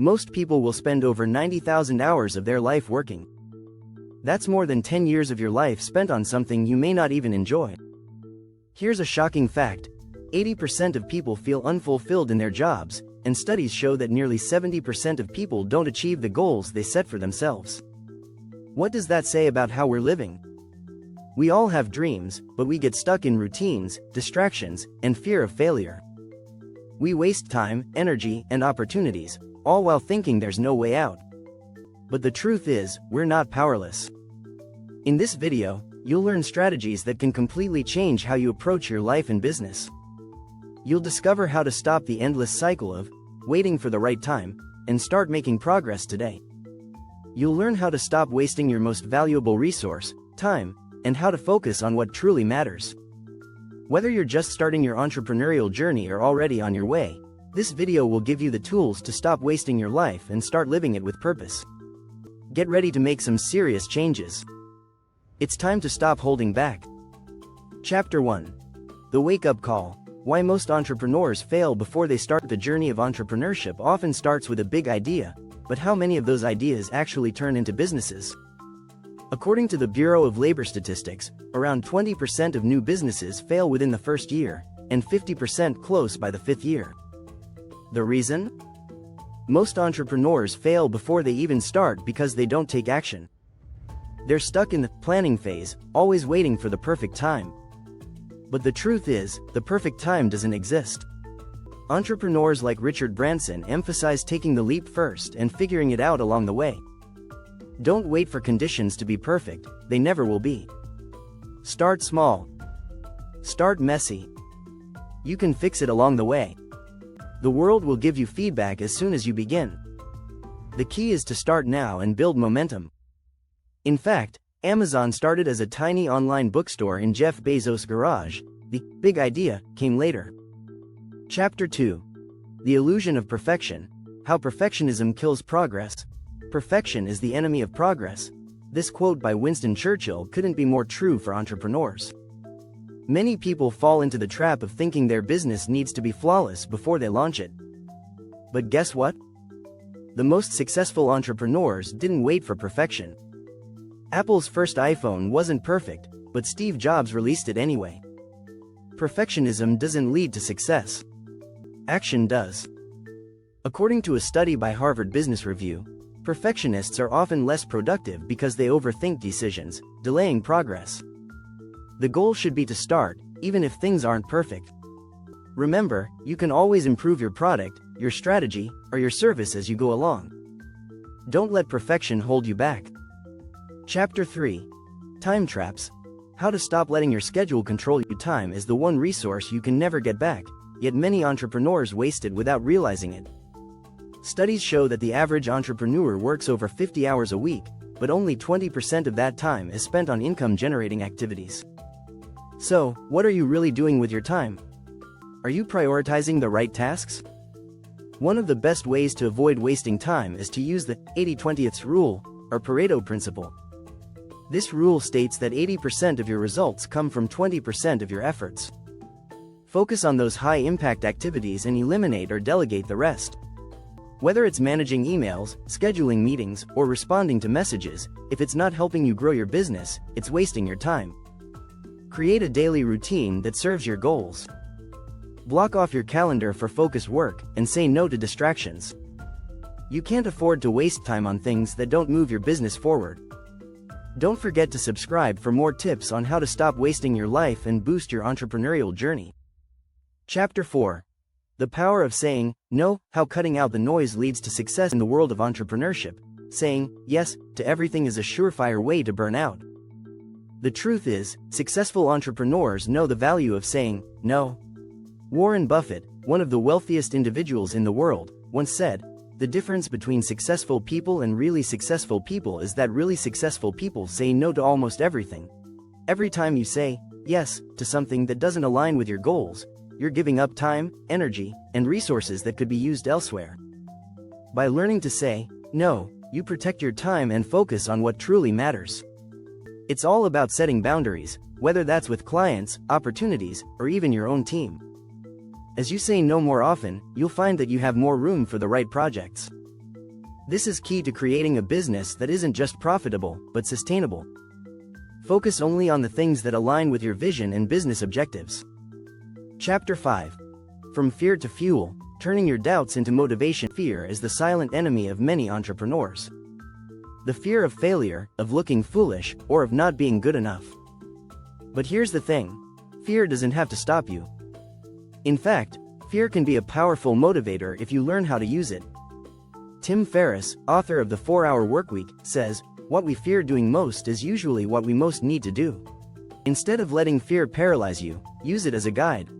Most people will spend over 90,000 hours of their life working. That's more than 10 years of your life spent on something you may not even enjoy. Here's a shocking fact: 80% of people feel unfulfilled in their jobs, and studies show that nearly 70% of people don't achieve the goals they set for themselves. What does that say about how we're living? We all have dreams, but we get stuck in routines, distractions, and fear of failure. We waste time, energy, and opportunities, all while thinking there's no way out. But the truth is, we're not powerless. In this video, you'll learn strategies that can completely change how you approach your life and business. You'll discover how to stop the endless cycle of waiting for the right time and start making progress today. You'll learn how to stop wasting your most valuable resource, time, and how to focus on what truly matters. Whether you're just starting your entrepreneurial journey or already on your way, this video will give you the tools to stop wasting your life and start living it with purpose. Get ready to make some serious changes. It's time to stop holding back. Chapter 1. The Wake-Up Call. Why most entrepreneurs fail before they start. The journey of entrepreneurship often starts with a big idea, but how many of those ideas actually turn into businesses? According to the Bureau of Labor Statistics, around 20% of new businesses fail within the first year, and 50% close by the fifth year. The reason? Most entrepreneurs fail before they even start because they don't take action. They're stuck in the planning phase, always waiting for the perfect time. But the truth is, the perfect time doesn't exist. Entrepreneurs like Richard Branson emphasize taking the leap first and figuring it out along the way. Don't wait for conditions to be perfect, they never will be. Start small. Start messy. You can fix it along the way. The world will give you feedback as soon as you begin. The key is to start now and build momentum. In fact, Amazon started as a tiny online bookstore in Jeff Bezos' garage. The big idea came later. Chapter 2. The Illusion of Perfection. How perfectionism kills progress. Perfection is the enemy of progress. This quote by Winston Churchill couldn't be more true for entrepreneurs. Many people fall into the trap of thinking their business needs to be flawless before they launch it. But guess what? The most successful entrepreneurs didn't wait for perfection. Apple's first iPhone wasn't perfect, but Steve Jobs released it anyway. Perfectionism doesn't lead to success. Action does. According to a study by Harvard Business Review, perfectionists are often less productive because they overthink decisions, delaying progress. The goal should be to start, even if things aren't perfect. Remember, you can always improve your product, your strategy, or your service as you go along. Don't let perfection hold you back. Chapter 3. Time Traps. How to stop letting your schedule control you. Time is the one resource you can never get back, yet many entrepreneurs waste it without realizing it. Studies show that the average entrepreneur works over 50 hours a week, but only 20% of that time is spent on income-generating activities. So, what are you really doing with your time? Are you prioritizing the right tasks? One of the best ways to avoid wasting time is to use the 80-20 rule, or Pareto principle. This rule states that 80% of your results come from 20% of your efforts. Focus on those high-impact activities and eliminate or delegate the rest. Whether it's managing emails, scheduling meetings, or responding to messages, if it's not helping you grow your business, it's wasting your time. Create a daily routine that serves your goals. Block off your calendar for focused work, and say no to distractions. You can't afford to waste time on things that don't move your business forward. Don't forget to subscribe for more tips on how to stop wasting your life and boost your entrepreneurial journey. Chapter 4. The Power of Saying No. How cutting out the noise leads to success. In the world of entrepreneurship, saying yes to everything is a surefire way to burn out. The truth is, successful entrepreneurs know the value of saying no. Warren Buffett, one of the wealthiest individuals in the world, once said, "The difference between successful people and really successful people is that really successful people say no to almost everything." Every time you say yes to something that doesn't align with your goals, you're giving up time, energy, and resources that could be used elsewhere. By learning to say no, you protect your time and focus on what truly matters. It's all about setting boundaries, whether that's with clients, opportunities, or even your own team. As you say no more often, you'll find that you have more room for the right projects. This is key to creating a business that isn't just profitable, but sustainable. Focus only on the things that align with your vision and business objectives. Chapter 5. From Fear to Fuel, Turning Your Doubts into Motivation. Fear is the silent enemy of many entrepreneurs. The fear of failure, of looking foolish, or of not being good enough. But here's the thing. Fear doesn't have to stop you. In fact, fear can be a powerful motivator if you learn how to use it. Tim Ferriss, author of The 4-Hour Workweek, says, "What we fear doing most is usually what we most need to do." Instead of letting fear paralyze you, use it as a guide.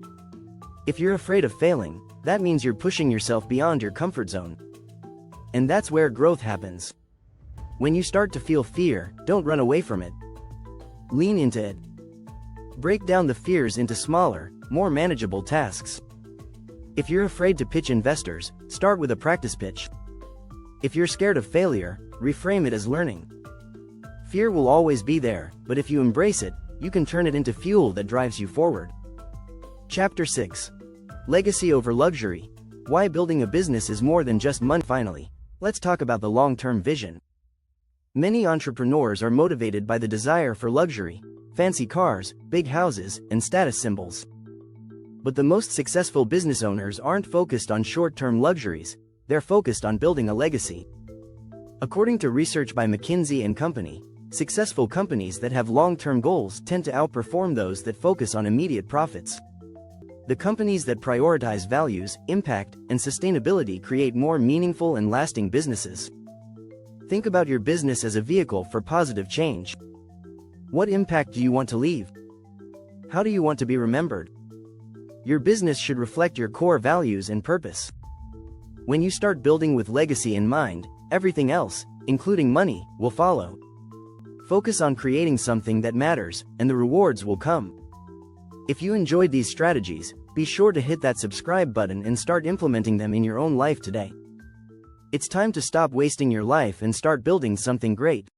If you're afraid of failing, that means you're pushing yourself beyond your comfort zone. And that's where growth happens. When you start to feel fear, don't run away from it. Lean into it. Break down the fears into smaller, more manageable tasks. If you're afraid to pitch investors, start with a practice pitch. If you're scared of failure, reframe it as learning. Fear will always be there, but if you embrace it, you can turn it into fuel that drives you forward. Chapter 6. Legacy over luxury. Why building a business is more than just money. Finally, let's talk about the long-term vision. Many entrepreneurs are motivated by the desire for luxury, fancy cars, big houses, and status symbols. But the most successful business owners aren't focused on short-term luxuries, they're focused on building a legacy. According to research by McKinsey & Company, successful companies that have long-term goals tend to outperform those that focus on immediate profits. The companies that prioritize values, impact, and sustainability create more meaningful and lasting businesses. Think about your business as a vehicle for positive change. What impact do you want to leave? How do you want to be remembered? Your business should reflect your core values and purpose. When you start building with legacy in mind, everything else, including money, will follow. Focus on creating something that matters, and the rewards will come. If you enjoyed these strategies, be sure to hit that subscribe button and start implementing them in your own life today. It's time to stop wasting your life and start building something great.